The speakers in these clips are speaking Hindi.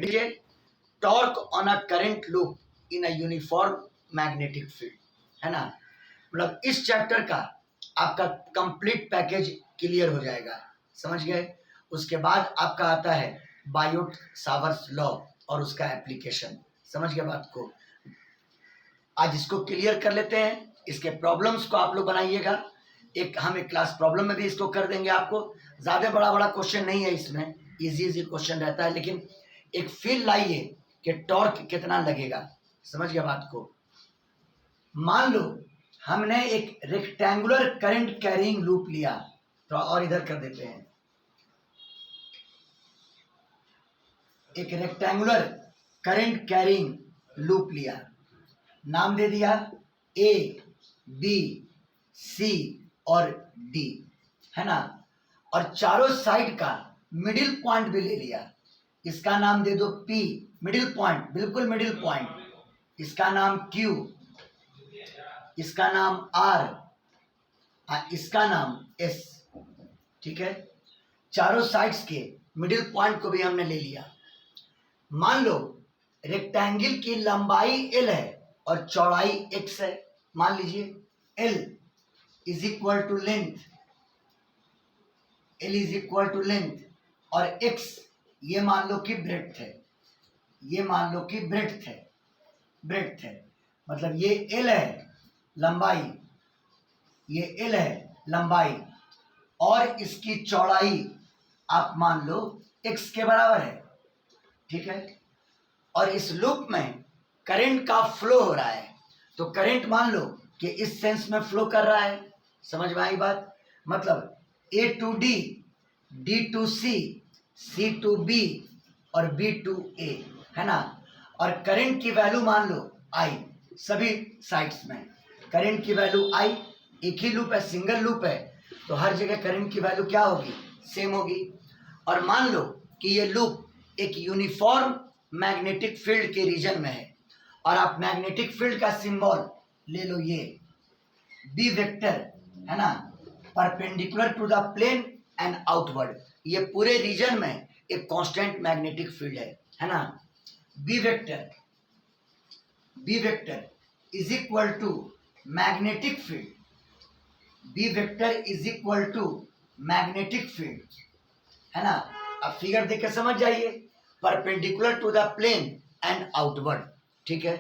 Torque on a current loop in a uniform magnetic field, है ना। मतलब इस चैप्टर का आपका कंप्लीट पैकेज क्लियर हो जाएगा, समझ गए। उसके बाद आपका आता है बायोट सावर्स लॉ और उसका एप्लीकेशन, समझ गए बात को। आज इसको क्लियर कर लेते हैं। इसके प्रॉब्लम्स को आप लोग बनाइएगा। हम एक क्लास प्रॉब्लम में भी इसको कर देंगे आपको। ज़्यादा बड़ा क्वेश्चन नहीं है इसमें, इजी क्वेश्चन रहता है, लेकिन एक फील लाइए कि टॉर्क कितना लगेगा, समझ गया बात को। मान लो हमने एक रेक्टेंगुलर करंट कैरिंग लूप लिया, तो और इधर कर देते हैं। एक रेक्टेंगुलर करंट कैरिंग लूप लिया, नाम दे दिया ए बी सी और डी, है ना। और चारों साइड का मिडिल पॉइंट भी ले लिया, इसका नाम दे दो पी, मिडिल पॉइंट, बिल्कुल मिडिल पॉइंट। इसका नाम क्यू, इसका नाम आर, इसका नाम एस, ठीक है। चारों साइड्स के मिडिल पॉइंट को भी हमने ले लिया। मान लो रेक्टेंगल की लंबाई एल है और चौड़ाई एक्स है। मान लीजिए L is equal to length, L is equal to length, और एक्स ये मान लो कि ब्रेड्थ है, ये मान लो कि ब्रेड्थ है, ब्रेड्थ है। मतलब ये एल है लंबाई, ये एल है लंबाई, और इसकी चौड़ाई आप मान लो एक्स के बराबर है, ठीक है। और इस लूप में करंट का फ्लो हो रहा है, तो करंट मान लो कि इस सेंस में फ्लो कर रहा है, समझ में आई बात। मतलब A to D, D to C, C to B और बी टू ए, है ना। और करंट की वैल्यू मान लो आई, सभी साइड्स में करंट की वैल्यू आई। एक ही लूप है, सिंगल लूप है, तो हर जगह करंट की वैल्यू क्या होगी, सेम होगी। और मान लो कि ये लूप एक यूनिफॉर्म मैग्नेटिक फील्ड के रीजन में है, और आप मैग्नेटिक फील्ड का सिंबल ले लो, ये बी वेक्टर, है ना, perpendicular to the plane and outward. ये पूरे रीजन में एक कांस्टेंट मैग्नेटिक फील्ड है ना। B vector, B vector is equal to magnetic field, B vector is equal to magnetic field, है ना। अब फिगर देख के समझ जाइए, perpendicular to the plane and outward, ठीक है।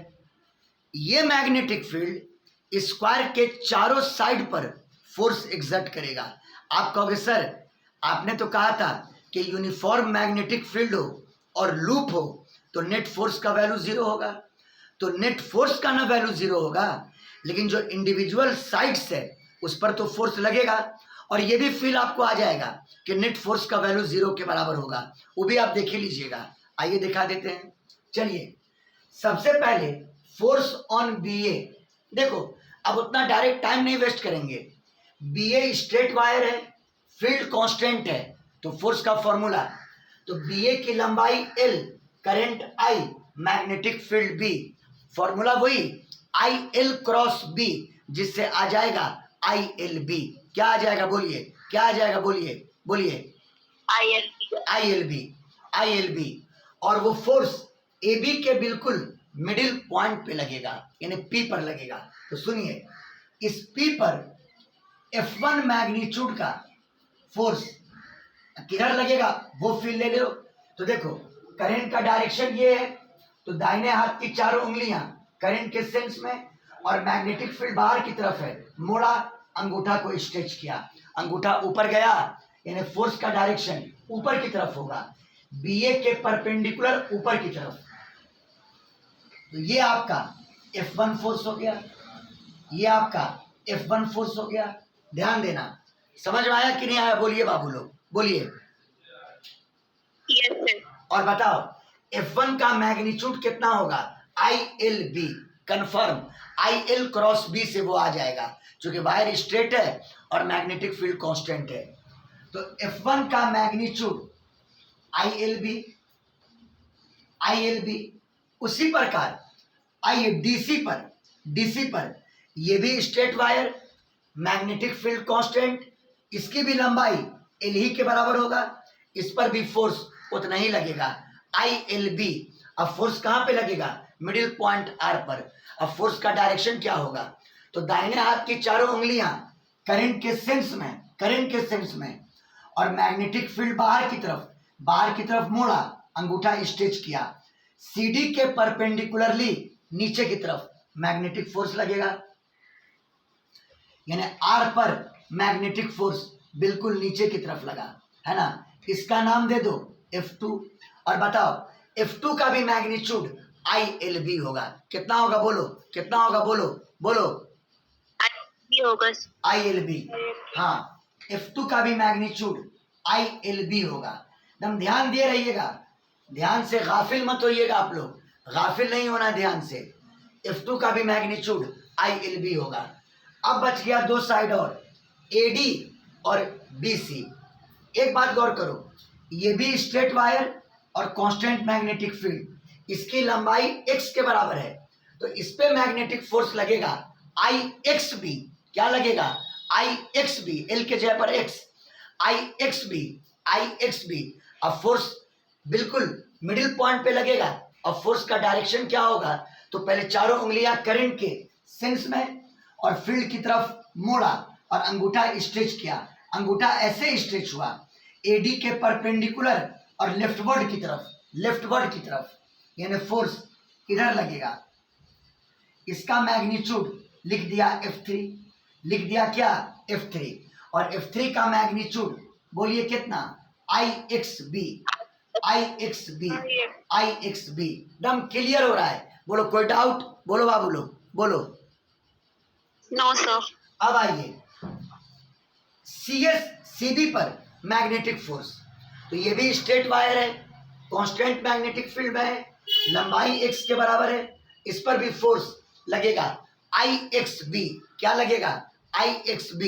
ये मैग्नेटिक फील्ड स्क्वायर के चारों साइड पर फोर्स एग्जर्ट करेगा। आप कहोगे सर आपने तो कहा था कि यूनिफॉर्म मैग्नेटिक फील्ड हो और लूप हो तो नेट फोर्स का वैल्यू जीरो होगा। तो नेट फोर्स का ना वैल्यू जीरो होगा, लेकिन जो इंडिविजुअल साइड्स है उस पर तो फोर्स लगेगा, और ये भी फील आपको आ जाएगा कि नेट फोर्स का वैल्यू जीरो के बराबर होगा, वो भी आप देख ही लीजिएगा। आइए दिखा देते हैं। चलिए सबसे पहले फोर्स ऑन बी ए, देखो अब उतना डायरेक्ट टाइम नहीं वेस्ट करेंगे। बी ए स्ट्रेट वायर है, फील्ड कांस्टेंट है, तो फोर्स का फॉर्मूला, तो बी ए की लंबाई L, current I, magnetic field B, formula वही आई एल क्रॉस बी, जिससे आ जाएगा आई एल बी। क्या आ जाएगा बोलिए, क्या आ जाएगा बोलिए, बोलिए I L B, I L B, I L B. और वो फोर्स ए बी के बिल्कुल मिडिल पॉइंट पे लगेगा, यानी पी पर लगेगा। तो सुनिए, इस पी पर F1 मैग्नीट्यूड का फोर्स किधर लगेगा वो फील ले लो। तो देखो करंट का डायरेक्शन ये है, तो दाहिने हाथ की चारों उंगलियां करंट के सेंस में, और मैग्नेटिक फील्ड बाहर की तरफ है, मोड़ा, अंगूठा को स्ट्रेच किया, अंगूठा ऊपर गया, यानी फोर्स का डायरेक्शन ऊपर की तरफ होगा, बीए के परपेंडिकुलर ऊपर की तरफ। तो ये आपका F1 फोर्स हो गया, ये आपका F1 फोर्स हो गया। ध्यान देना, समझ में आया कि नहीं आया, बोलिए बाबू लोग, बोलिए। Yes sir. और बताओ F1 का मैग्नीट्यूड कितना होगा, I L B, confirm I L cross B से वो आ जाएगा, क्योंकि वायर स्ट्रेट है और मैग्नेटिक फील्ड कांस्टेंट है। तो F1 का magnitude I L B, I L B. उसी प्रकार आइए डीसी पर, डीसी पर ये भी straight wire, magnetic field constant, इसकी भी लंबाई एल ही के बराबर होगा, इस पर भी फोर्स उतना ही लगेगा, ILB। अब फोर्स कहां पे लगेगा? मिडिल पॉइंट R पर। अब फोर्स का डायरेक्शन क्या होगा? तो दाहिने हाथ की चारों उंगलियां करंट के सेंस में और मैग्नेटिक फील्ड बाहर की तरफ मोड़ा, अंगूठा स्ट्रेच किया, CD के परपेंडिकुलरली नीचे की तरफ मैग्नेटिक फोर्स लगेगा, यानी R पर मैग्नेटिक फोर्स बिल्कुल नीचे की तरफ लगा, है ना। इसका नाम दे दो F2। और बताओ F2 का भी मैग्नीट्यूड ILB होगा। कितना होगा बोलो, कितना होगा बोलो बोलो? होगा ILB। हाँ, F2 का भी मैग्नीट्यूड ILB होगा। एकदम ध्यान दिए रहिएगा, ध्यान से गाफिल मत होइएगा आप लोग, गाफिल नहीं होना ध्यान से। F2 का भी मैग्नीट्यूड ILB होगा। अब बच गया दो साइड और, AD और BC। एक बात गौर करो, ये भी स्ट्रेट वायर और कांस्टेंट मैग्नेटिक फील्ड, इसकी लंबाई x के बराबर है, तो इस पे मैग्नेटिक फोर्स लगेगा IXB। क्या लगेगा? IXB, L के जगह पर X, IXB। अब फोर्स बिल्कुल मिडिल पॉइंट पे लगेगा। अब फोर्स का डायरेक्शन क्या होगा? तो पहले चारों उंगलियां करंट के सेंस में और फील्ड की तरफ मोड़ा और अंगूठा स्ट्रेच किया, अंगूठा ऐसे स्ट्रेच हुआ AD के परपेंडिकुलर और लेफ्टवर्ड की तरफ, यानी फोर्स इधर लगेगा। इसका मैग्नीट्यूड लिख दिया F3, लिख दिया क्या? F3। और F3 का मैग्नीट्यूड बोलिए कितना? IXB। एकदम क्लियर हो रहा है? बोलो कोई डाउट? बोलो बाबू लोग बोलो। No sir. अब आइए CB पर मैग्नेटिक फोर्स, तो ये भी स्ट्रेट वायर है, कांस्टेंट मैग्नेटिक फील्ड में है, लंबाई x के बराबर है, इस पर भी फोर्स लगेगा IXB। क्या लगेगा? IXB।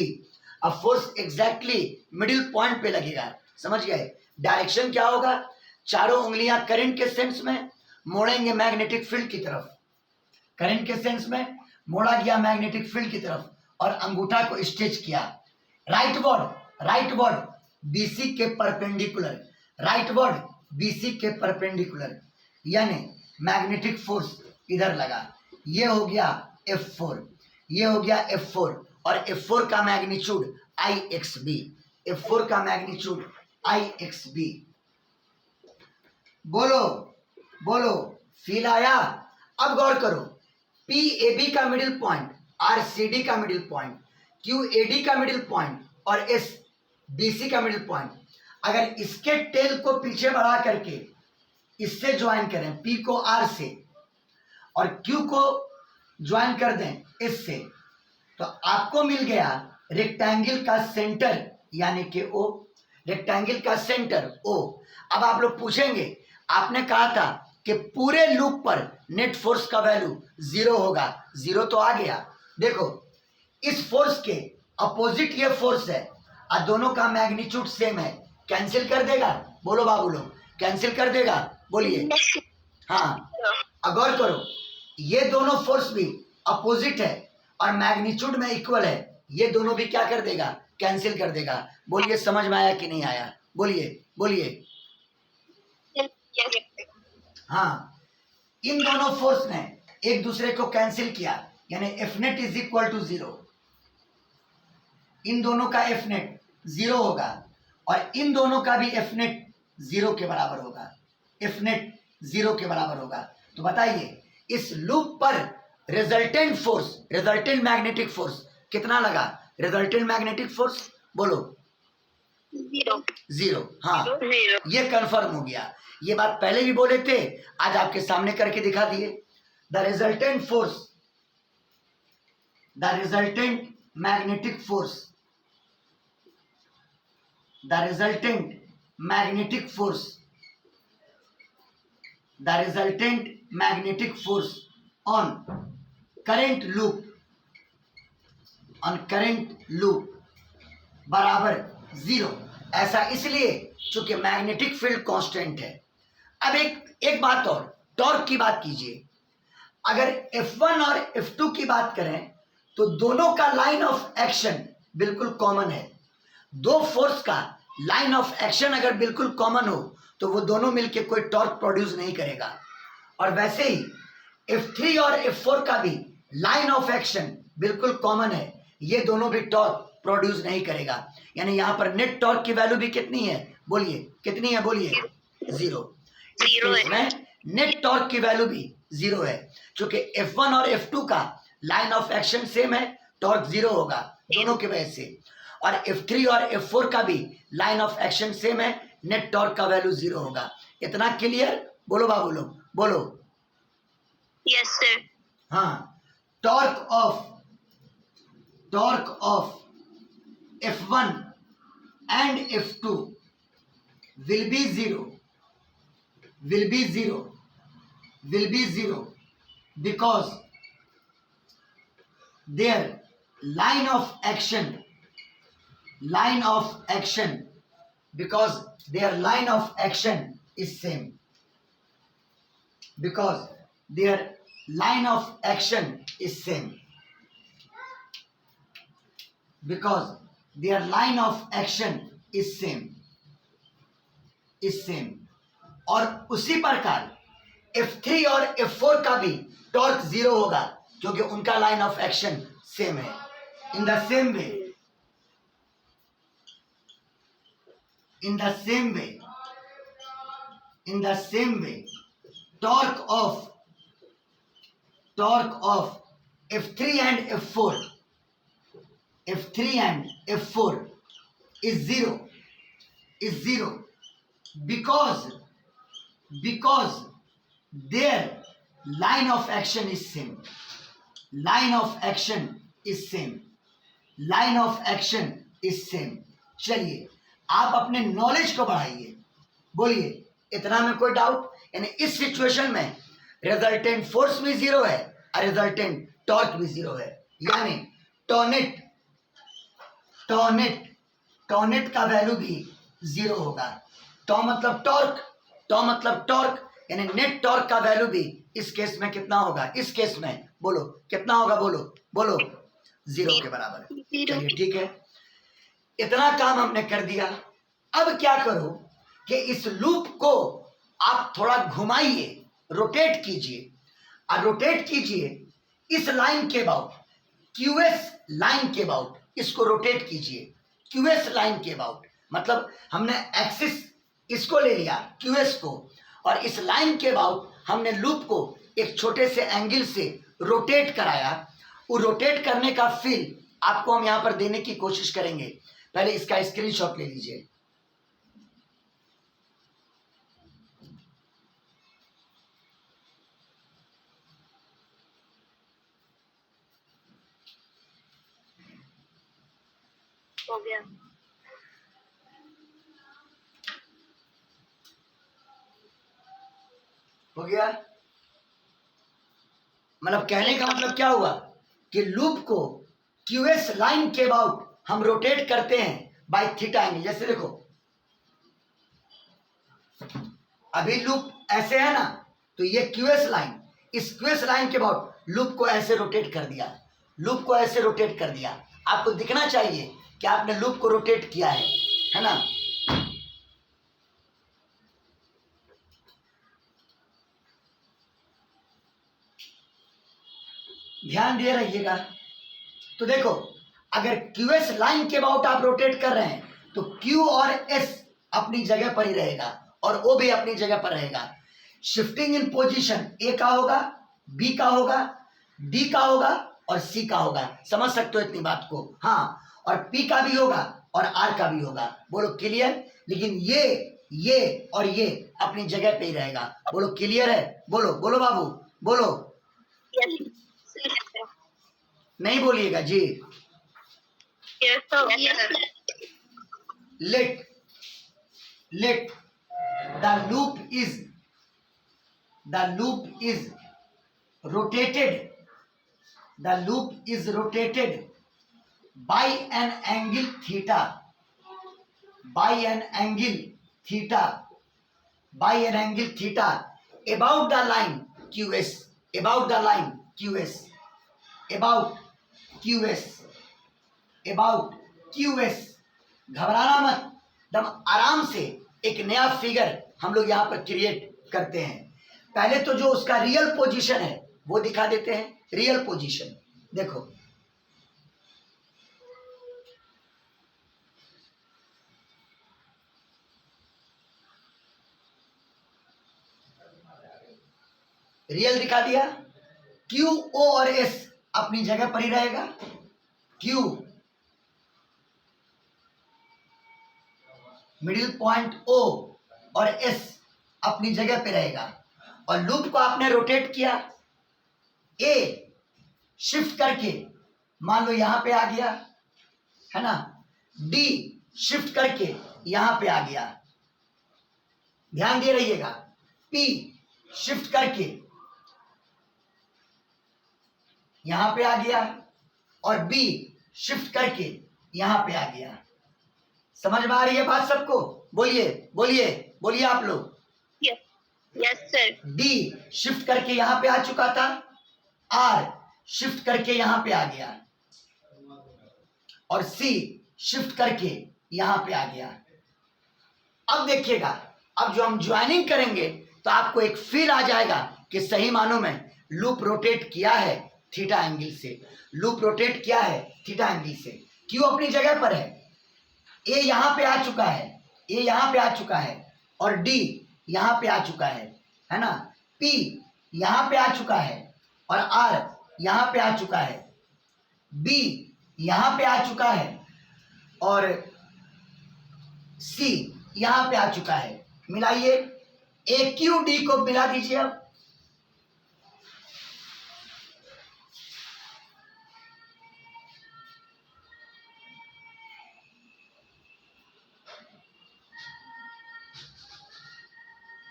अब फोर्स एग्जैक्टली मिडिल पॉइंट पे लगेगा, समझ गए? डायरेक्शन क्या होगा? चारों उंगलियां करंट के सेंस में मोड़ेंगे मैग्नेटिक फील्ड की तरफ, करंट के सेंस में मोड़ा गया मैग्नेटिक फील्ड की तरफ और अंगूठा को स्ट्रेच किया, राइटवर्ड BC के परपेंडिकुलर, यानी मैग्नेटिक फोर्स इधर लगा। ये हो गया F4, ये हो गया F4। और F4 का मैग्नीट्यूड IXB, F4 का मैग्नीट्यूड IXB। बोलो बोलो, फील आया? अब गौर करो, PAB का मिडिल पॉइंट, RCD का मिडिल पॉइंट, QAD का मिडिल पॉइंट और SBC का मिडिल पॉइंट, अगर इसके टेल को पीछे बढ़ा करके इससे ज्वाइन करें, P को R से और Q को ज्वाइन कर दें इससे, तो आपको मिल गया रेक्टेंगल का सेंटर, यानी कि O, रेक्टेंगल का सेंटर O। अब आप लोग पूछेंगे, आपने कहा था कि पूरे लूप पर नेट फोर्स का वैल्यू 0 होगा, 0 तो आ गया। देखो इस फोर्स के अपोजिट ये फोर्स है और दोनों का मैग्नीट्यूड सेम है, कैंसिल कर देगा? बोलो बाबू लोग, कैंसिल कर देगा? बोलिए। हाँ, गौर करो, ये दोनों फोर्स भी अपोजिट है और मैग्नीट्यूड में इक्वल है, ये दोनों भी क्या कर देगा? कैंसिल कर देगा। बोलिए समझ में आया कि नहीं आया? बोलिए बोलिए। हाँ, इन दोनों फोर्स ने एक दूसरे को कैंसिल किया, यानी F net is equal to 0। इन दोनों का F net 0 होगा और इन दोनों का भी F net 0 के बराबर होगा, F net 0 के बराबर होगा। तो बताइए इस लूप पर resultant force, resultant magnetic force कितना लगा? रिजल्टेंट मैग्नेटिक फोर्स बोलो 0। हाँ, ये कंफर्म हो गया। ये बात पहले भी बोले थे, आज आपके सामने करके दिखा दिए। The resultant force, the resultant magnetic force, the resultant magnetic force, the resultant magnetic force on current loop बराबर 0। ऐसा इसलिए चूंकि मैग्नेटिक फील्ड कांस्टेंट है। अब एक बात और, टॉर्क की बात कीजिए। अगर F1 और F2 की बात करें तो दोनों का लाइन ऑफ एक्शन बिल्कुल कॉमन है। दो फोर्स का लाइन ऑफ एक्शन अगर बिल्कुल कॉमन हो तो वो दोनों मिलके कोई टॉर्क प्रोड्यूस नहीं करेगा। और वैसे ही F3 और F4 का भी लाइन ऑफ एक्शन बिल्कुल कॉमन है, ये दोनों भी टॉर्क प्रोड्यूस नहीं करेगा। यानी यहाँ पर नेट टॉर्क की वैल्यू भी कितनी है, बोलिए कितनी है, बोलिए 0। जीरो है। इसमें नेट टॉर्क की वैल्यू भी 0 है। चूंकि F1 और F2 का लाइन ऑफ एक्शन सेम है, टॉर्क 0 होगा दोनों की वजह से। और F3 और F4 का भी लाइन ऑफ एक्शन सेम है, नेट टॉर्क का वैल्यू 0 होगा। इतना क्लियर? बोलो बाबू लोग, बोलो। Yes sir. हाँ, torque of F1 and F2 will be zero because their line of action is same. Because their line of action is same. Because their line of action is same. और उसी प्रकार F3 और F4 का भी टॉर्क 0 होगा क्योंकि उनका लाइन ऑफ एक्शन सेम है। In the same way torque of F3 and F4 is zero because their line of action is same. चलिए आप अपने नॉलेज को बढ़ाइए, बोलिए इतना में कोई डाउट? यानी इस सिचुएशन में रिजल्टेंट फोर्स भी 0 है और रिजल्टेंट टॉर्क भी 0 है। यानी टॉर्नेट का वैल्यू भी 0 होगा। टॉ मतलब टॉर्क, यानी नेट टॉर्क का वैल्यू भी इस केस में कितना होगा? इस केस में बोलो कितना होगा? बोलो 0 के बराबर। चलिए ठीक है, इतना काम हमने कर दिया। अब क्या करो कि इस लूप को आप थोड़ा घुमाइए, रोटेट कीजिए इस लाइन के अबाउट, QS लाइन के अबाउट इसको रोटेट कीजिए। QS लाइन के अबाउट मतलब हमने एक्सिस इसको ले लिया QS को, और इस लाइन के अबाउट हमने लूप को एक छोटे से एंगल से रोटेट कराया। वो रोटेट करने का फील आपको हम यहाँ पर देने की कोशिश करेंगे। पहले इसका स्क्रीनशॉट ले लीजिए। हो गया। मतलब कहने का मतलब क्या हुआ कि लूप को QS लाइन के अबाउट हम रोटेट करते हैं बाय थीटा एंगल। जैसे देखो अभी लूप ऐसे है ना, तो ये QS लाइन, इस QS लाइन के अबाउट लूप को ऐसे रोटेट कर दिया। आपको दिखना चाहिए कि आपने लूप को रोटेट किया है ना। ध्यान दे रहिएगा। तो देखो अगर QS लाइन के अबाउट आप रोटेट कर रहे हैं तो Q और S अपनी जगह पर ही रहेगा और O भी अपनी जगह पर रहेगा। शिफ्टिंग इन पोजीशन A का होगा, B का होगा, D का होगा और C का होगा। समझ सकते हो इतनी बात को? हाँ, और P का भी होगा और R का भी होगा। बोलो क्लियर? लेकिन ये और ये अपनी जगह पे ही रहेगा। बोलो क्लियर है? बोलो बाबू, बोलो। नहीं बोलिएगा जी। Let the loop is rotated by an angle theta about the line QS। घबराना मत, एकदम आराम से एक नया फिगर हम लोग यहाँ पर क्रिएट करते हैं। पहले तो जो उसका रियल पोजीशन है वो दिखा देते हैं। रियल पोजीशन देखो, रियल दिखा दिया। क्यू, ओ और एस अपनी जगह पर ही रहेगा। क्यू मिडिल पॉइंट ओ और एस अपनी जगह पे रहेगा। और लूप को आपने रोटेट किया, ए शिफ्ट करके मान लो यहां पे आ गया, है ना। डी शिफ्ट करके यहां पे आ गया, ध्यान दे रहिएगा। पी शिफ्ट करके यहां पे आ गया और बी शिफ्ट करके यहां पे आ गया। समझ में आ रही है बात सबको? बोलिए बोलिए बोलिए आप लोग। Yes sir. डी शिफ्ट करके यहां पे आ चुका था, आर शिफ्ट करके यहां पे आ गया और सी शिफ्ट करके यहां पे आ गया। अब देखिएगा, अब जो हम ज्वाइनिंग करेंगे तो आपको एक फील आ जाएगा कि सही मानों में लूप रोटेट किया है थीटा एंगल से। लूप रोटेट किया है थीटा एंगल से। क्यू अपनी जगह पर है, ए यहां पे आ चुका है, ए यहां पे आ चुका है और डी यहां पे आ चुका है ना। पी यहां पे आ चुका है और आर यहां पे आ चुका है। बी यहां पे आ चुका है और सी यहां पे आ चुका है। मिलाइए, ए क्यू डी को मिला दीजिए। अब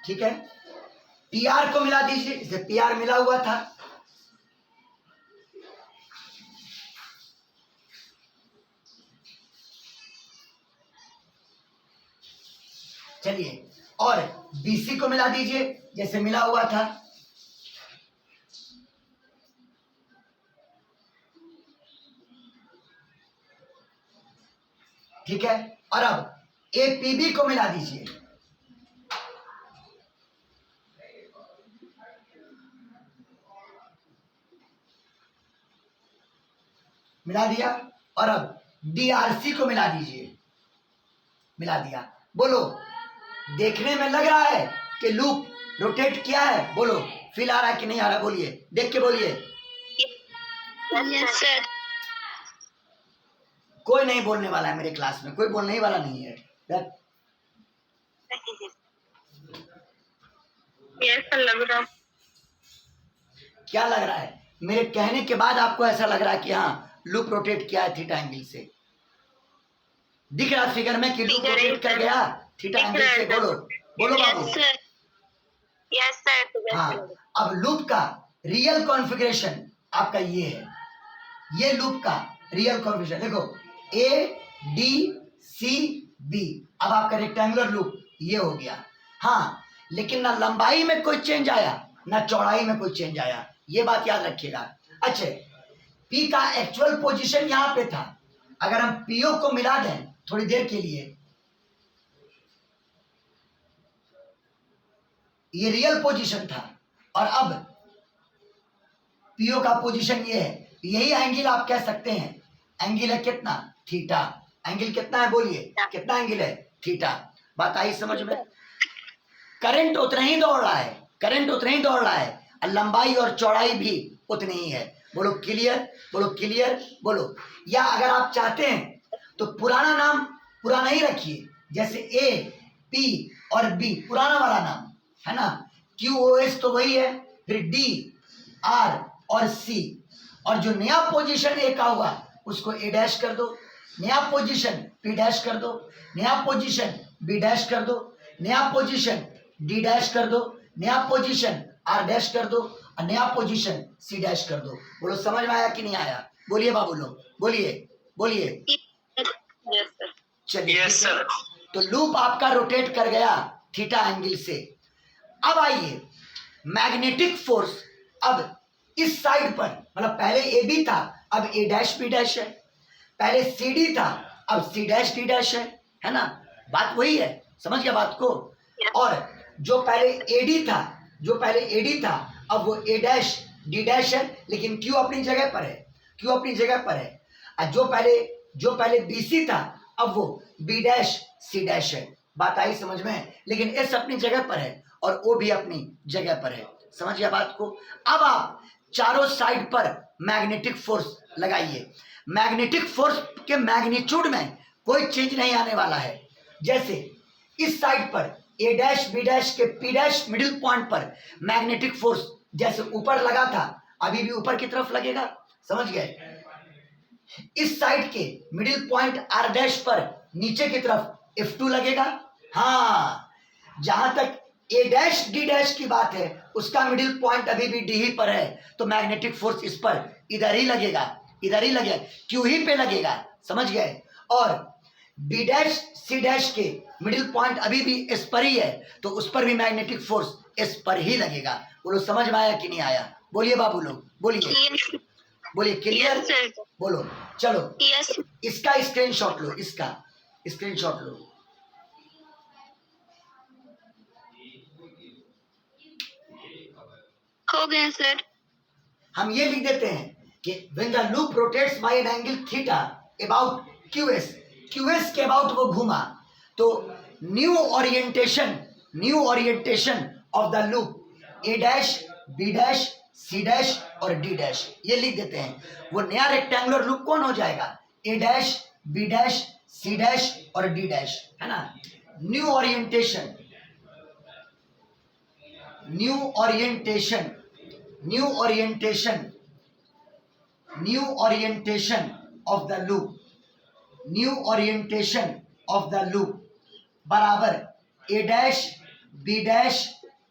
ठीक है, पी आर को मिला दीजिए, इसे पी आर मिला हुआ था। चलिए, और बीसी को मिला दीजिए जैसे मिला हुआ था। ठीक है, और अब ए पी बी को मिला दीजिए। मिला दिया, और अब डीआरसी को मिला दीजिए। मिला दिया। बोलो, देखने में लग रहा है कि लूप रोटेट किया है? बोलो, फील आ रहा है कि नहीं आ रहा? बोलिए, देख के बोलिए। Yes sir. कोई नहीं बोलने वाला है मेरे क्लास में, कोई बोलने ही वाला नहीं है। यस सर, लग रहा। क्या लग रहा है? मेरे कहने के बाद आपको ऐसा लग रहा है कि हाँ लूप रोटेट किया है थीटा एंगल से? दिख रहा फिगर में कि लूप रोटेट कर गया थीटा एंगल से? बोलो बोलो बाबू। Yes sir. हाँ, अब लूप का रियल कॉन्फ़िगरेशन आपका ये है। ये लूप का रियल कॉन्फ़िगरेशन देखो, ए डी सी बी। अब आपका रेक्टेंगुलर लूप ये हो गया। हाँ, लेकिन ना लंबाई में कोई चेंज आया ना चौड़ाई में कोई चेंज आया, ये बात याद रखिएगा। अच्छा, पी का एक्चुअल पोजीशन यहां पे था। अगर हम पीओ को मिला दें थोड़ी देर के लिए, ये रियल पोजीशन था और अब पीओ का पोजीशन ये है। यही एंगल आप कह सकते हैं, एंगल है कितना? थीटा। एंगल कितना है? बोलिए, कितना एंगल है? थीटा। बात आई समझ में? करंट उतना ही दौड़ रहा है, करंट उतना ही दौड़ रहा है और लंबाई और चौड़ाई भी उतनी ही है। बोलो क्लियर, बोलो क्लियर, बोलो। या अगर आप चाहते हैं तो पुराना नाम पुराना ही रखिए, जैसे ए पी और बी पुराना वाला नाम है ना। क्यू ओ एस तो वही है, फिर डी आर और सी, और जो नया पोजीशन ए का हुआ उसको ए डैश कर दो, नया पोजीशन पी डैश कर दो, नया पोजीशन बी डैश कर दो, नया पोजीशन डी डैश कर दो, नया पोजीशन आर डैश कर दो और नया पोजीशन सी डैश कर दो। बोलो, समझ में आया कि नहीं आया? बोलिए बाबू लोग, बोलिए बोलिए। Yes sir. चलिए, यस सर। तो लूप आपका रोटेट कर गया थीटा एंगल से। अब आइए, मैग्नेटिक फोर्स अब इस साइड पर, मतलब पहले ए बी था अब ए डैश बी डैश है, पहले सी डी था अब सी डैश डी डैश है ना। बात वही है, समझ गया बात को? और जो पहले एडी था अब वो ए डैश डी डैश है, लेकिन क्यू अपनी जगह पर है। और जो पहले बीसी था अब वो बी डैश सी डैश है। बात आई समझ में? लेकिन एस अपनी जगह पर है और ओ भी अपनी जगह पर है। समझ गया बात को? अब आप चारों साइड पर मैग्नेटिक फोर्स लगाइए। मैग्नेटिक फोर्स के मैग्नीट्यूड में कोई चेंज नहीं आने वाला है। जैसे इस साइड पर ए डैश बी डैश के पी डैश मिडिल पॉइंट पर मैग्नेटिक फोर्स जैसे ऊपर लगा था अभी भी ऊपर की तरफ लगेगा। समझ गए? इस साइड के मिडिल पॉइंट आर डैश पर नीचे की तरफ F2 लगेगा। हाँ, जहां तक ए डैश डी डैश की बात है उसका मिडिल पॉइंट अभी भी डी ही पर है, तो मैग्नेटिक फोर्स इस पर इधर ही लगेगा, क्यू ही पे लगेगा। समझ गए? और बी डैश सी डैश के मिडिल पॉइंट अभी भी एस पर ही है, तो उस पर भी मैग्नेटिक फोर्स एस पर ही लगेगा। बोलो समझ में आया कि नहीं आया? बोलिए बाबू लोग, बोलिए क्लियर? Yes, sir. बोलो चलो। Yes. इसका स्क्रीनशॉट लो, इसका स्क्रीनशॉट लो। हो गया सर। हम ये लिख देते हैं कि when the loop rotates by an angle theta about QS के अबाउट वो घूमा, तो new orientation of the loop A dash B dash C dash और डी डैश, ये लिख देते हैं। वो नया रेक्टेंगुलर लूप कौन हो जाएगा? A dash B dash C dash और डी डैश, है ना? New orientation of the loop बराबर A dash B dash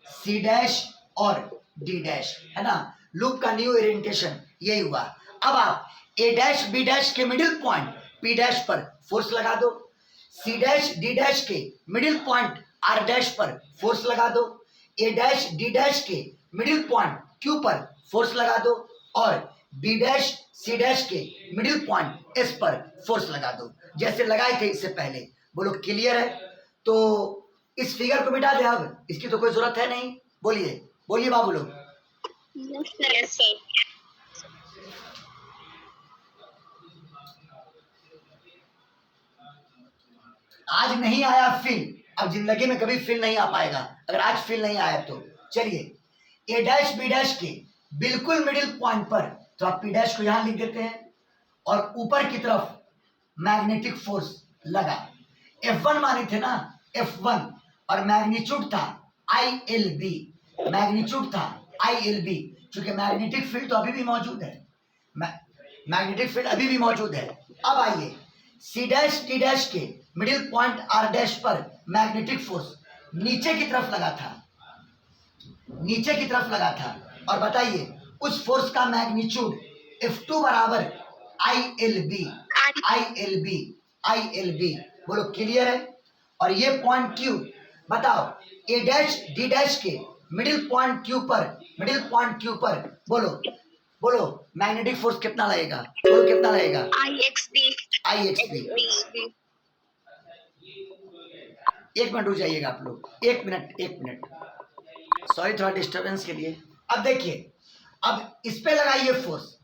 C dash और डी डैश, है ना? लूप का न्यू ओरिएंटेशन यही हुआ। अब आप ए डैश बी डैश के मिडिल पॉइंट पी डैश पर फोर्स लगा दो, सी डैश डी डैश के मिडिल पॉइंट आर डैश पर फोर्स लगा दो, ए डैश डी डैश के मिडिल पॉइंट क्यू पर फोर्स लगा दो और बी डैश सी डैश के मिडिल पॉइंट एस पर फोर्स लगा दो, जैसे लगाए थे इससे पहले। बोलो क्लियर है? तो इस फिगर को मिटा दे, अब इसकी तो कोई जरूरत है नहीं। बोलिए बाबू लोग। Yes, sir. आज नहीं आया फील, अब जिंदगी में कभी फील नहीं आ पाएगा अगर आज फील नहीं आया तो। चलिए, ए डैश बी डैश के बिल्कुल मिडिल पॉइंट पर, तो आप पी डैश को यहां लिख देते हैं और ऊपर की तरफ मैग्नेटिक फोर्स लगा। F1 माने थे ना, F1, और मैग्नीट्यूड था ILB, क्योंकि मैग्नेटिक फील्ड तो अभी भी मौजूद है, अब आइए, सी डैश डी डैश के मिडिल पॉइंट आर डैश पर मैग्नेटिक फोर्स नीचे की तरफ लगा था, और बताइए उस फोर्स का मैग्नीट्यूड F2 बराबर ILB। बोलो क्लियर है? और ये पॉइंट Q, बताओ ए डैश डी डैश के मिडिल पॉइंट Q पर बोलो मैग्नेटिक फोर्स कितना लगेगा? बोलो कितना लगेगा? IXB. 1 मिनट रुक जाइएगा आप लोग, 1 मिनट, सॉरी थोड़ा डिस्टर्बेंस के लिए। अब देखिए, अब इस पे लगाइए फोर्स,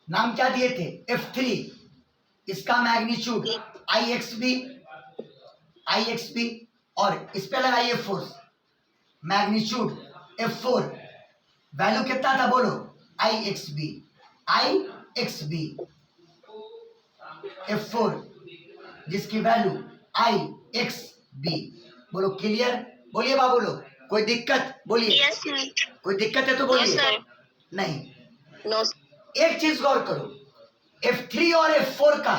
नाम क्या दिए थे? F3, इसका मैग्नीट्यूड IXB, और इस पे लगाइए फोर्स, मैग्नीट्यूड F4, वैल्यू कितना था? बोलो IXB, F4 जिसकी वैल्यू IXB। बोलो क्लियर? बोलिए बाबू लोग, कोई दिक्कत? बोलिए। Yes, sir. कोई दिक्कत है तो बोलिए। No, sir. नहीं। No. एक चीज गौर करो, F3 और F4 का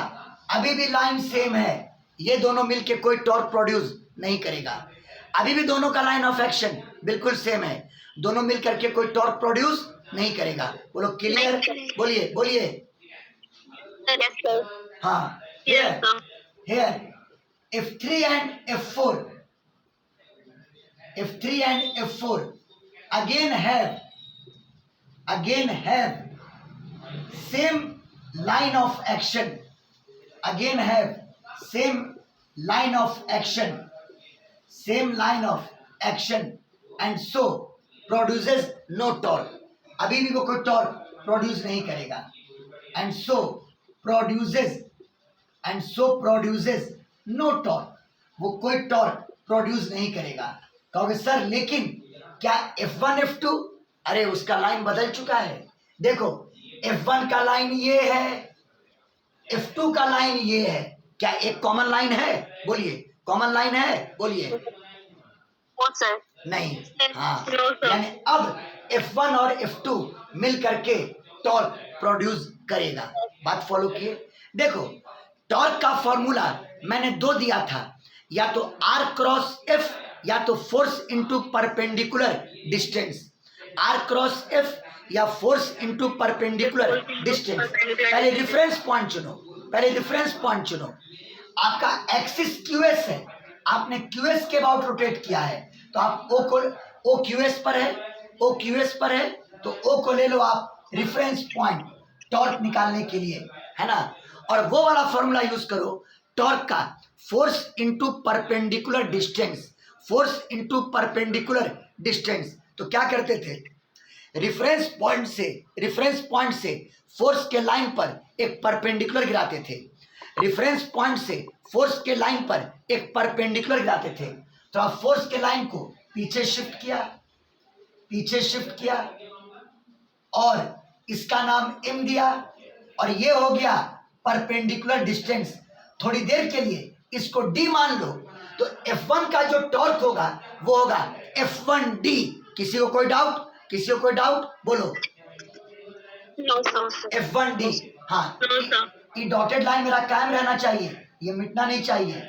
अभी भी लाइन सेम है, ये दोनों मिलके कोई टॉर्क प्रोड्यूस नहीं करेगा। अभी भी दोनों का लाइन ऑफ एक्शन बिल्कुल सेम है, दोनों मिल करके कोई टॉर्क प्रोड्यूस नहीं करेगा। बोलो क्लियर? बोलिए। Yes, sir. हाँ, Yes, sir. here F3 and F4 again have same line of action, line of action, same line of action, and so produces no torque. अभी भी वो कोई टॉर्क प्रोड्यूस नहीं करेगा. and so produces no torque. वो कोई टॉर्क प्रोड्यूस नहीं करेगा. कहोगे सर लेकिन क्या F1 F2, अरे उसका लाइन बदल चुका है. देखो F1 का लाइन ये है, F2 का लाइन ये है. क्या एक कॉमन लाइन है? बोलिए कॉमन लाइन है, बोलिए. No, sir. नहीं. हाँ, No, sir. यानी अब F1 और F2 मिल करके टॉर्क प्रोड्यूस करेगा. बात फॉलो किए. देखो टॉर्क का फॉर्मूला मैंने दो दिया था, या तो R क्रॉस F या तो force into perpendicular distance. R cross F या फोर्स इनटू परपेंडिकुलर डिस्टेंस. पहले रेफरेंस पॉइंट चुनो. आपका एक्सिस QS है, आपने QS के अबाउट रोटेट किया है, तो आप O QS पर है, तो O को ले लो आप रेफरेंस पॉइंट टॉर्क निकालने के लिए, है ना. और वो वाला फॉर्मूला यूज करो टॉर्क का, फोर्स इनटू परपेंडिकुलर डिस्टेंस. तो क्या करते थे, रेफरेंस पॉइंट से फोर्स के लाइन पर एक परपेंडिकुलर गिराते थे. तो आप फोर्स के लाइन को पीछे शिफ्ट किया और इसका नाम M दिया, और ये हो गया परपेंडिकुलर डिस्टेंस. थोड़ी देर के लिए इसको D मान लो, तो F1 का जो टॉर्क होगा वो होगा F1D. किसी को कोई डाउट? बोलो. No, sir. F1D. हाँ, No, sir. ये डॉटेड लाइन मेरा कायम रहना चाहिए, ये मिटना नहीं चाहिए.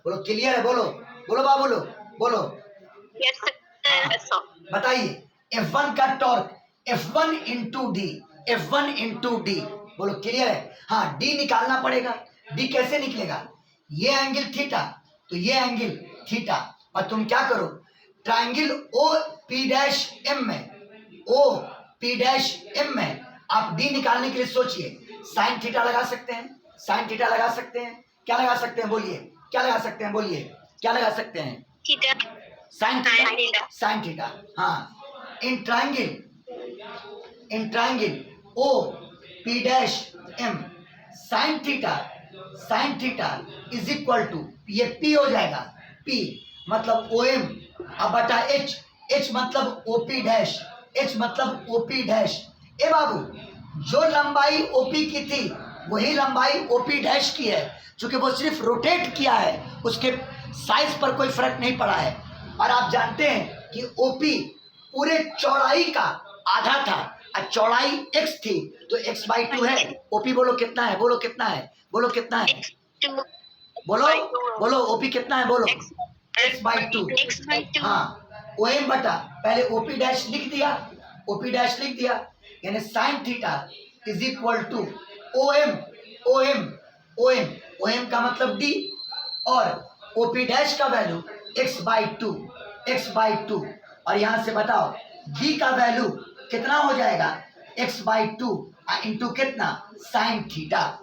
बोलो क्लियर है? बोलो बाबू, बोलो. Yes, sir. Yes, sir. बताइए F1 का टॉर्क F1 इंटू डी. बोलो क्लियर है? हाँ, D निकालना पड़ेगा. D कैसे निकलेगा? ये एंगल थीटा, तो ये एंगल थीटा, और तुम क्या करो, ट्राइंगल OP' में आप D निकालने के लिए सोचिए. साइन थीटा लगा सकते हैं. क्या लगा सकते हैं? बोलिए क्या लगा सकते हैं? Theta. Sine theta. हाँ, in triangle OP' sine theta is equal to, ये P हो जाएगा. P मतलब OM अब बटा H मतलब OP'. ए बाबू, जो लंबाई OP की थी वही लंबाई OP' की है. चूंकि वो सिर्फ रोटेट किया है, उसके साइज पर कोई फर्क नहीं पड़ा है. और आप जानते हैं कि OP पूरे चौड़ाई का आधा था, और चौड़ाई x थी, तो x/2 है. OP बोलो कितना है? बोलो OP कितना है? बोलो x/2. हाँ, OM बटा पहले OP' लिख दिया, यानी sine theta is equal to OM का मतलब D, और OP' का वैल्यू x/2. और यहां से बताओ D का वैल्यू कितना हो जाएगा? x/2 इंटू कितना? Sine theta.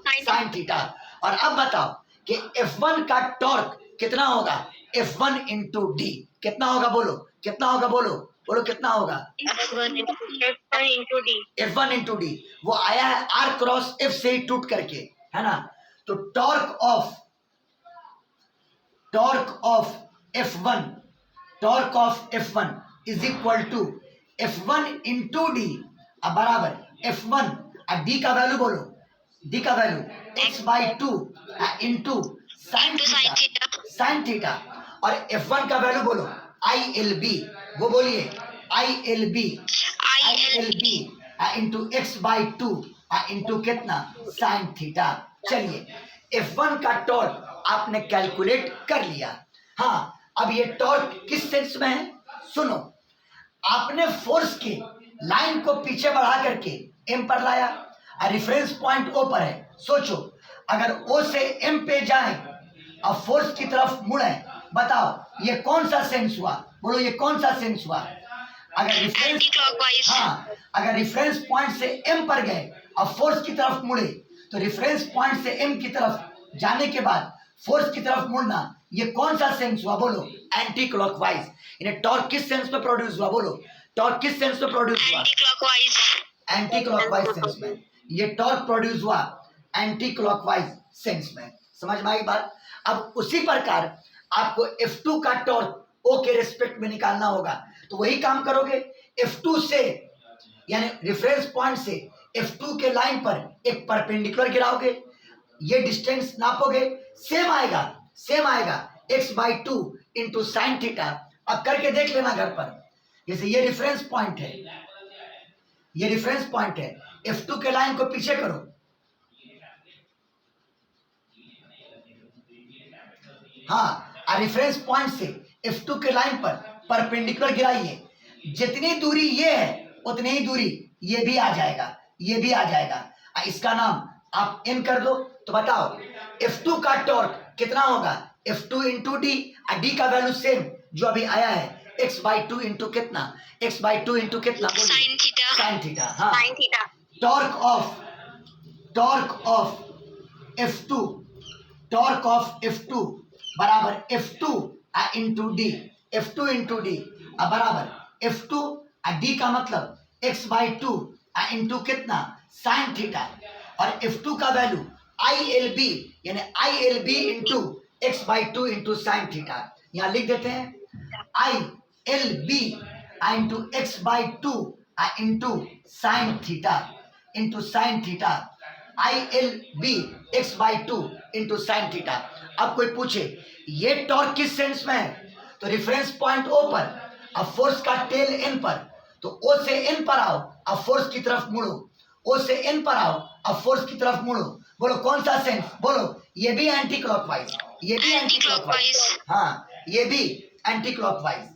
और अब बताओ कि F1 का टॉर्क कितना होगा? F1 इंटू D कितना होगा? बोलो कितना होगा? F1 into D. वो आया है R क्रॉस F से ही टूट करके, है ना. तो torque of F1 is equal to F1 into D बराबर F1 और D का वैल्यू बोलो. D का value x/2 into sine theta. और F1 का वैल्यू बोलो ILB. वो बोलिए ILB इंटू x/2 इंटू कितना? Sine theta. चलिए F1 का टॉर्क आपने कैलकुलेट कर लिया. हाँ, अब ये टॉर्क किस सेंस में है? सुनो, आपने फोर्स के लाइन को पीछे बढ़ा करके M पर लाया, रेफरेंस पॉइंट O पर है. सोचो अगर O से M पे जाएं और फोर्स की तरफ मुड़े, बताओ ये कौन सा सेंस हुआ? बोलो ये कौन सा सेंस हुआ? अगर रेफरेंस पॉइंट से M पर गए और फोर्स की तरफ मुड़े, तो रेफरेंस पॉइंट से एम की तरफ जाने के बाद फोर्स की तरफ मुड़ना, ये कौन सा सेंस हुआ बोलो? Anti clockwise. इन्हें टॉर्क किस सेंस में प्रोड्यूस हुआ बोलो? टॉर्क किस सेंस में प्रोड्यूस हुआ? Anti clockwise. Anti clockwise sense में। ये टॉर्क प्रोड्यूस हुआ एंटी क्लॉकवाइज सेंस में। समझ में आई बात? अब उसी प्रकार आपको F2 का टॉर्क O के रिस्पेक्ट में निकालना होगा, तो वही काम करोगे। F2 से यानी रेफरेंस पॉइंट से F2 के लाइन पर एक परपेंडिकुलर गिराओगे, ये डिस्टेंस नापोगे, सेम आएगा x/2 इंटू साइन थीटा। अब करके देख लेना घर पर। जैसे ये रेफरेंस पॉइंट है, F2 के लाइन को पीछे करो, हाँ, रेफरेंस पॉइंट से F2 के लाइन पर परपेंडिकुलर गिराइए। जितनी दूरी ये है उतनी ही दूरी ये भी आ जाएगा, इसका नाम आप n कर दो। तो बताओ F2 का टॉर्क कितना होगा? F2 इंटू डी, डी का वैल्यू सेम जो अभी आया है, x/2 इंटू कितना? x/2 इंटू कितना? Sine theta. साइन थीटा, हाँ। Sine theta. Torque of F2 बराबर F2 into D, F2 into D बराबर F2 डी का मतलब x/2 इंटू कितना? Sine theta. और F2 का वैल्यू ILB यानी ILB into x/2 into sine theta. यहाँ लिख देते हैं ILB into x/2 into sine theta ILB x/2 into sine theta. अब कोई पूछे ये टॉर्क किस सेंस में है, तो रेफरेंस पॉइंट O पर, अब फोर्स का टेल N पर, तो O से N पर आओ, अब फोर्स की तरफ मुड़ो, O से N पर आओ, अब फोर्स की तरफ मुड़ो। बोलो कौन सा सेंस? बोलो ये भी एंटी क्लॉकवाइज, ये भी एंटी क्लॉकवाइज, हाँ, ये भी एंटी क्लॉकवाइज।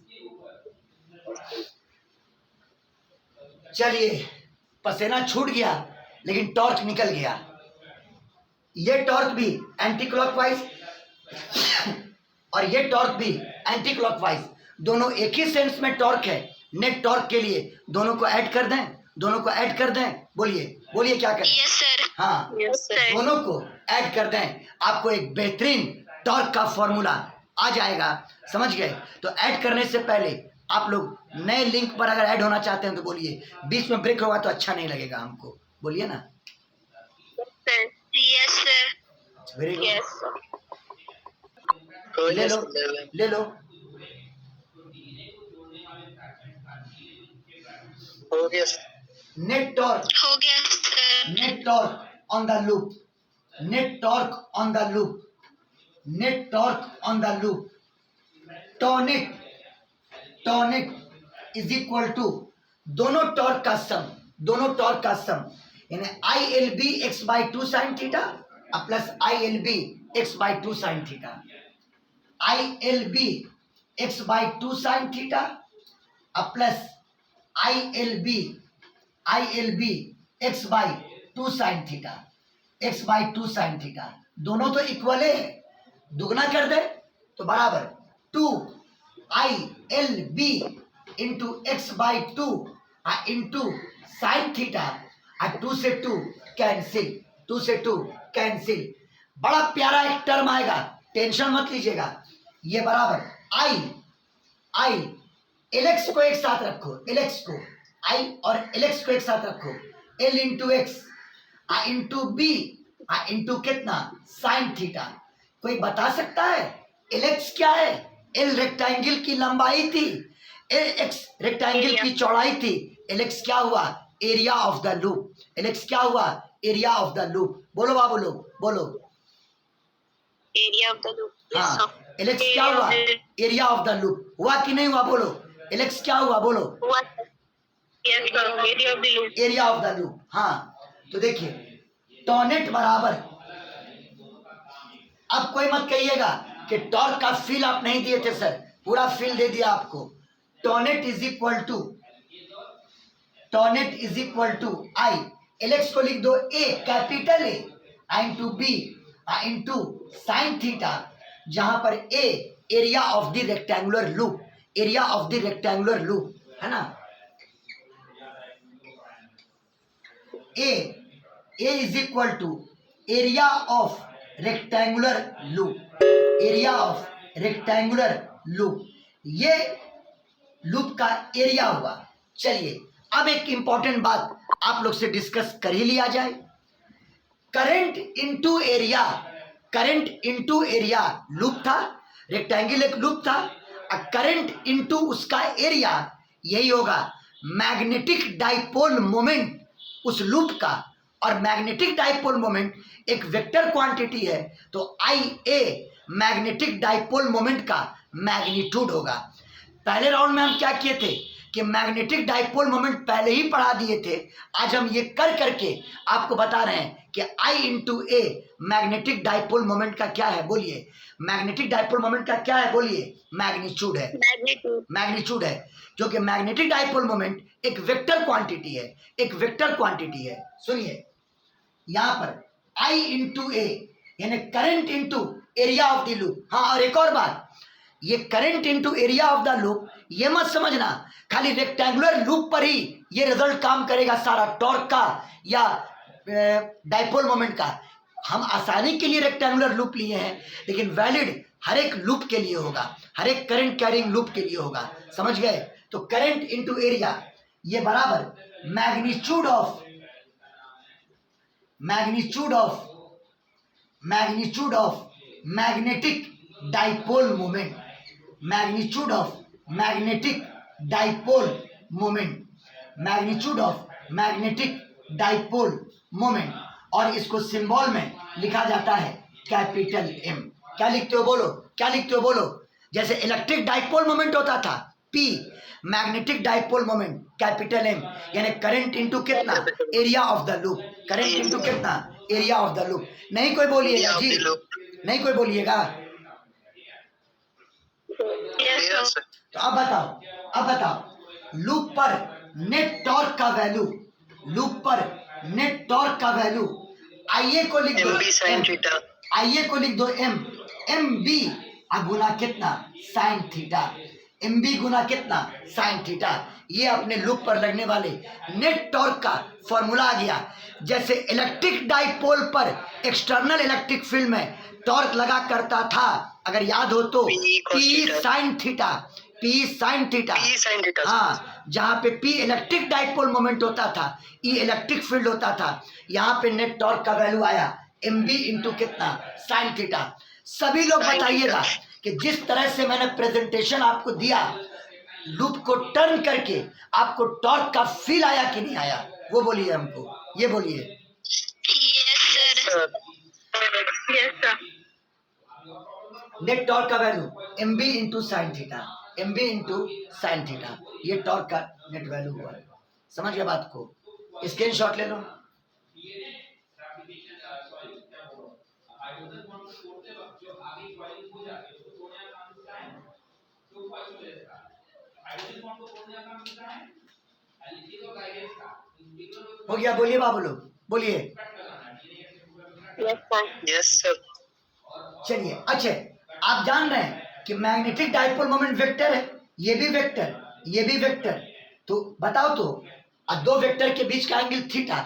चलिए, पसीना छूट गया लेकिन टॉर्क निकल गया। ये टॉर्क भी एंटी क्लॉकवाइज और ये टॉर्क भी एंटी क्लॉकवाइज, दोनों एक ही सेंस में टॉर्क है। नेट टॉर्क के लिए दोनों को ऐड कर दें, बोलिए क्या करें? Yes sir. हाँ, यस सर। दोनों को ऐड कर दें, आपको एक बेहतरीन टॉर्क का फॉर्मूला आ जाएगा। समझ गए? तो ऐड करने से पहले आप लोग नए लिंक पर अगर ऐड होना चाहते हैं तो बोलिए, बीच में ब्रेक होगा तो अच्छा नहीं लगेगा हमको, बोलिए ना। Yes sir. Very good, yes ले लो। हो गया। नेट टॉर्क हो गया sir. Net torque on the loop, torque is equal to दोनों टॉर्क का सम यानी ILB x/2 sine theta plus ILB x/2 sine theta, ILB x/2 sine theta plus ILB x/2 sine theta, दोनों तो इक्वल है, दुगना कर दे तो बराबर 2ILB into x/2 into sine theta, 2 से 2 कैंसिल। बड़ा प्यारा एक टर्म आएगा, टेंशन मत लीजिएगा। ये बराबर I LX को एक साथ रखो, I और LX को एक साथ रखो, L into X into B into कितना? Sine theta. कोई बता सकता है LX क्या है? L रेक्टेंगल की लंबाई थी, LX रेक्टेंगल की चौड़ाई थी। LX क्या हुआ? Area of the loop. Area of the loop. बोलो बाबू लोग, बोलो। Area of the loop. हाँ, LX क्या हुआ? Area of the loop. हुआ कि नहीं हुआ? बोलो LX क्या हुआ? बोलो। Yes sir, area of the loop. Area of the loop, हाँ। तो देखिए टॉर्नेट बराबर, अब कोई मत कहिएगा कि टॉर्क का फील आप नहीं दिए थे सर, पूरा फील दे दिया आपको। Torque net is equal to I, LX को लिख दो A, capital A into B into sine theta, जहां पर A area of the rectangular loop, है ना। A is equal to area of rectangular loop, area of rectangular loop, ये लूप का एरिया हुआ। चलिए अब एक इंपॉर्टेंट बात आप लोग से डिस्कस कर ही लिया जाए। Current into area, current into area loop था, रेक्टेंगल एक लूप था, करंट इनटू उसका एरिया, यही होगा मैग्नेटिक डाइपोल मोमेंट उस लूप का। और मैग्नेटिक डाइपोल मोमेंट एक वेक्टर क्वांटिटी है, तो आई ए मैग्नेटिक डाइपोल मोमेंट का मैग्नीट्यूड होगा। पहले राउंड में हम क्या किए थे कि मैग्नेटिक डाइपोल मोमेंट पहले ही पढ़ा दिए थे। आज हम ये कर करके आपको बता रहे हैं कि I into A magnetic dipole moment का क्या है, बोलिए। मैग्नेटिक डाइपोल मोमेंट का क्या है, बोलिए। मैग्नीट्यूड है, मैग्नीट्यूड है, क्योंकि मैग्नेटिक डाइपोल मोमेंट एक वेक्टर क्वांटिटी है, एक वेक्टर क्वांटिटी है। सुनिए यहां पर आई इंटू ए यानी current into area of the loop. हाँ, और एक और बात, ये current into area of the loop, ये मत समझना खाली रेक्टेंगुलर लूप पर ही ये रिजल्ट काम करेगा सारा, टॉर्क का या डाइपोल मोमेंट का। हम आसानी के लिए रेक्टेंगुलर लूप लिए हैं, लेकिन वैलिड हर एक लूप के लिए होगा, हर एक करंट कैरिंग लूप के लिए होगा। समझ गए? तो करंट इनटू एरिया ये बराबर magnitude of magnetic dipole moment, magnitude of magnetic dipole moment, magnitude of magnetic dipole moment. और इसको सिंबल में लिखा जाता है कैपिटल एम। क्या लिखते हो बोलो, क्या लिखते हो बोलो? जैसे इलेक्ट्रिक डाइपोल मोमेंट होता था P, magnetic dipole moment capital M, यानी करंट इनटू कितना, area of the loop, current into कितना, एरिया ऑफ द लूप। नहीं कोई बोलिएगा जी, नहीं कोई बोलिएगा। तो अब बताओ लूप पर नेट टॉर्क का वैल्यू, लूप पर नेट टॉर्क का वैल्यू आईए को लिख दो m, आईए को लिख दो एम, एम बी गुना कितना, साइन थीटा, एम बी गुना कितना, साइन थीटा। ये अपने लूप पर लगने वाले नेट टॉर्क का फॉर्मूला आ गया। जैसे इलेक्ट्रिक डाइपोल पर एक्सटर्नल इलेक्ट्रिक फील्ड में टॉर्क लगा करता था, अगर याद हो तो P sine theta, P sign theta. हाँ, जहाँ पे पी इलेक्ट्रिक डाइपोल मोमेंट होता था, ई इलेक्ट्रिक फील्ड होता था, यहाँ पे नेट टॉर्क का वैल्यू आया एम बी इंटू कितना, साइन थीटा। सभी लोग बताइएगा कि जिस तरह से मैंने प्रेजेंटेशन आपको दिया, लूप को टर्न करके आपको टॉर्क का फील आया कि नहीं आया, वो बोलिए हमको, ये बोलिए। नेट टॉर्क का value M B into sine theta, M B into sine theta, ये टॉर्क का नेट वैल्यू हुआ है। समझ गए बात को? स्क्रीनशॉट ले लो। हो गया? बोलिए बाबू लोग, बोलिए। Yes sir. चलिए अच्छे, आप जान रहे हैं कि मैग्नेटिक डाइपोल मोमेंट वेक्टर है, ये भी वेक्टर, ये भी वेक्टर। तो बताओ तो दो वेक्टर के बीच का एंगल थीटा,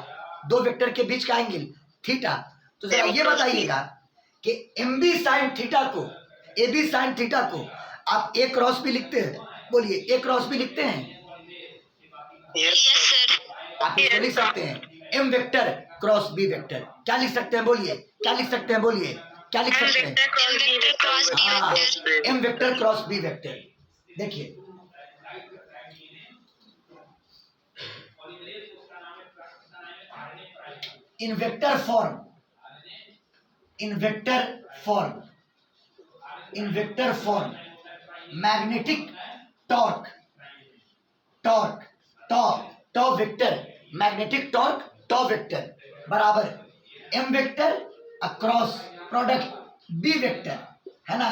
दो वेक्टर के बीच का एंगल थीटा। तो जरा ये बताइएगा कि एम बी साइन थीटा को, ए बी साइन थीटा को आप ए क्रॉस भी लिखते हैं, बोलिए ए क्रॉस भी लिखते हैं? Yes sir. आप इसको लिख सकते हैं M vector cross B vector. क्या लिख सकते हैं बोलिए, क्या लिख सकते हैं बोलिए, क्या लिख सकते हैं? हाँ, M vector cross B vector. देखिए in vector form, in vector form, in vector form magnetic torque, torque tau tau vector, magnetic torque tau vector बराबर M vector across product B vector, है ना।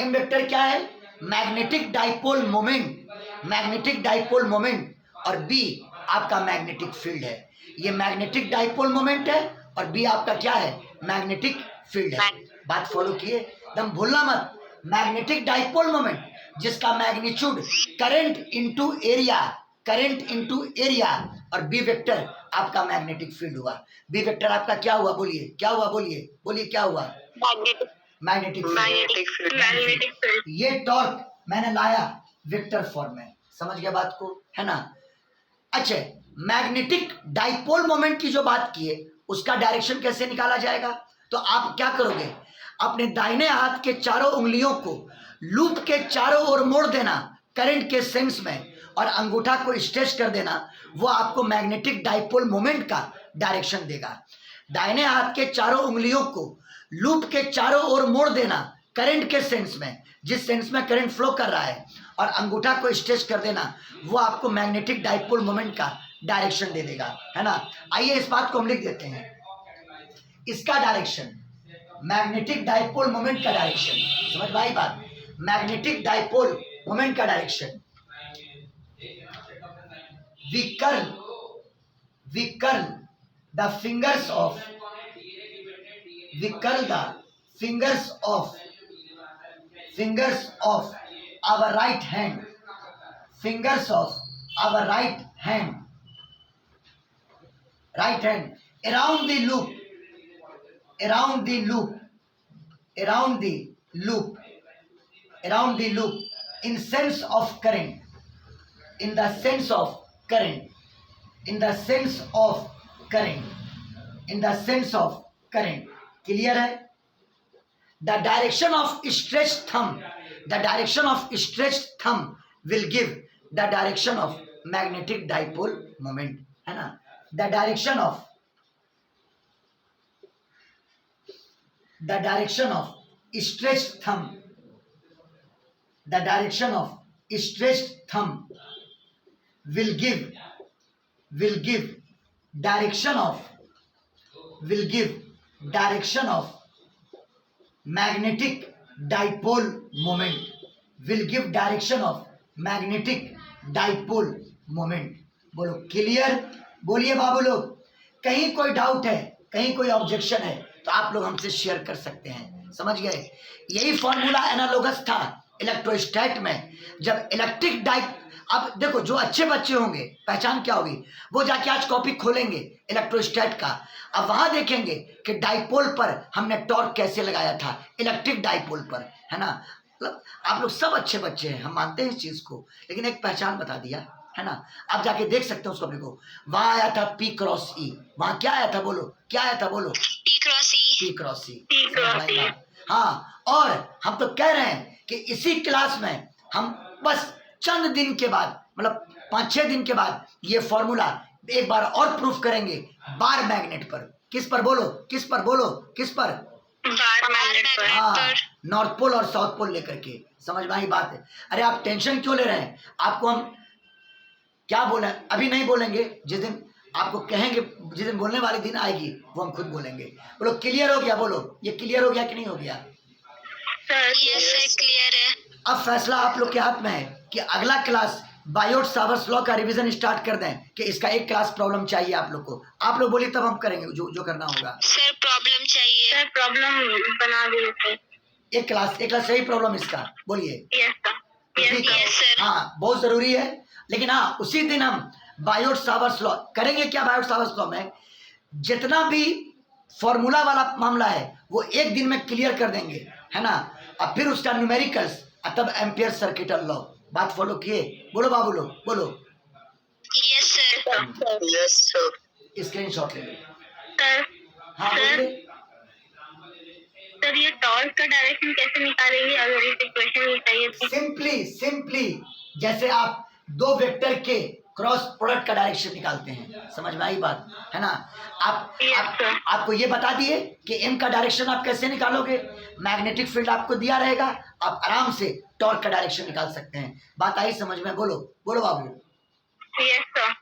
एम वेक्टर क्या है? Magnetic dipole moment, magnetic dipole moment, और बी आपका मैग्नेटिक फील्ड है। ये मैग्नेटिक डाइपोल मोमेंट है और बी आपका क्या है? मैग्नेटिक फील्ड है। बात फॉलो किए, एकदम भूलना मत। मैग्नेटिक डाइपोल मोमेंट जिसका magnitude current into area, current into area, और बी वेक्टर आपका मैग्नेटिक फील्ड हुआ। बी वेक्टर आपका क्या हुआ, बोलिए क्या हुआ, बोलिए बोलिए क्या हुआ, मैग्नेटिक फील्ड। ये टॉर्क मैंने लाया वेक्टर फॉर्म में, समझ गया बात को, है ना। अच्छा, मैग्नेटिक डाइपोल मोमेंट की जो बात की है उसका डायरेक्शन कैसे निकाला जाएगा, तो आप क्या करोगे, अपने दाहिने हाथ के चारों उंगलियों को लूप के चारों ओर मोड़ देना करंट के सेंस में, और अंगूठा को स्ट्रेच कर देना, वो आपको मैग्नेटिक डाइपोल मोमेंट का डायरेक्शन देगा। दाहिने हाथ के चारों उंगलियों को लूप के चारों ओर मोड़ देना करंट के सेंस में, जिस सेंस में करंट फ्लो कर रहा है, और अंगूठा को स्ट्रेच कर देना, वो आपको मैग्नेटिक डाइपोल मोमेंट का डायरेक्शन दे देगा, है ना। आइए इस बात को हम लिख देते हैं, इसका डायरेक्शन, मैग्नेटिक डाइपोल मोमेंट का डायरेक्शन, समझ में आई बात, मैग्नेटिक डाइपोल मोमेंट का direction, we curl the fingers of our right hand, fingers of our right hand around the loop in sense of current, in the sense of current, clear है। The direction of stretched thumb will give the direction of magnetic dipole moment, है ना। The direction of stretched thumb will give direction of magnetic dipole moment, बोलो क्लियर, बोलिए बाबू लोग, कहीं कोई डाउट है, कहीं कोई ऑब्जेक्शन है तो आप लोग हमसे शेयर कर सकते हैं, समझ गए। यही फॉर्मूला एनालोगस था इलेक्ट्रोस्टैट में, जब इलेक्ट्रिक डाइप, अब देखो जो अच्छे बच्चे होंगे पहचान क्या होगी, वो जाके आज कॉपी खोलेंगे इलेक्ट्रोस्टैट का, अब वहां देखेंगे कि डाइपोल पर हमने टॉर्क कैसे लगाया था, इलेक्ट्रिक डाइपोल पर, है ना। मतलब आप लोग सब अच्छे बच्चे हैं, हम मानते हैं इस चीज को, लेकिन एक पहचान बता दिया, है ना। आप जाके देख सकते हो उस कॉपी को, वहां आया था P क्रॉस E, वहां क्या आया था, बोलो क्या आया था, बोलो P क्रॉस E। हाँ, और हम तो कह रहे हैं कि इसी क्लास में हम बस चंद दिन के बाद, मतलब 5-6 दिन के बाद ये फॉर्मूला एक बार और प्रूफ करेंगे बार मैग्नेट पर। किस पर, बोलो किस पर, बोलो किस पर, बार मैग्नेट पर। हाँ, नॉर्थ पोल और साउथ पोल लेकर के, समझ में आई बात है। अरे आप टेंशन क्यों ले रहे हैं, आपको हम क्या बोले अभी नहीं बोलेंगे, जिस दिन आपको कहेंगे, जिस दिन बोलने वाली दिन आएगी वो हम खुद बोलेंगे। बोलो क्लियर हो गया, बोलो ये क्लियर हो गया कि नहीं हो गया, क्लियर है। अब फैसला आप लोग के हाथ में है कि अगला क्लास बायोट-सावर्त लॉ का रिवीजन स्टार्ट कर दें कि इसका एक क्लास प्रॉब्लम चाहिए आप लोग को, आप लोग बोलिए तब हम करेंगे जो करना होगा। सर प्रॉब्लम चाहिए, सर प्रॉब्लम बना दीजिए, एक क्लास सही प्रॉब्लम इसका, बोलिए। Yes sir. हाँ बहुत जरूरी है, लेकिन हाँ उसी दिन हम बायोट-सावर्त लॉ करेंगे। क्या बायोट-सावर्त लॉ में जितना भी फॉर्मूला वाला मामला है वो एक दिन में क्लियर कर देंगे, है ना। अब फिर उसका न्यूमेरिकल्स, तब एम्पियर सर्किटल लॉ, बात फॉलो किए, बोलो बाबू लोग बोलो। Yes sir. स्क्रीनशॉट ले लो सर। हाँ बोलिए। सर ये टॉर्क का डायरेक्शन कैसे निकालेंगे अगर इस इक्वेशन में चाहिए तो? सिंपली जैसे आप दो वेक्टर के क्रॉस प्रोडक्ट का डायरेक्शन निकालते हैं, समझ में आई बात, है ना। आपको ये बता दिए कि एम का डायरेक्शन आप कैसे निकालोगे, मैग्नेटिक फील्ड आपको दिया रहेगा, आप आराम से टॉर्क का डायरेक्शन निकाल सकते हैं। बात आई समझ में, बोलो बोलो बाबू। Yes sir.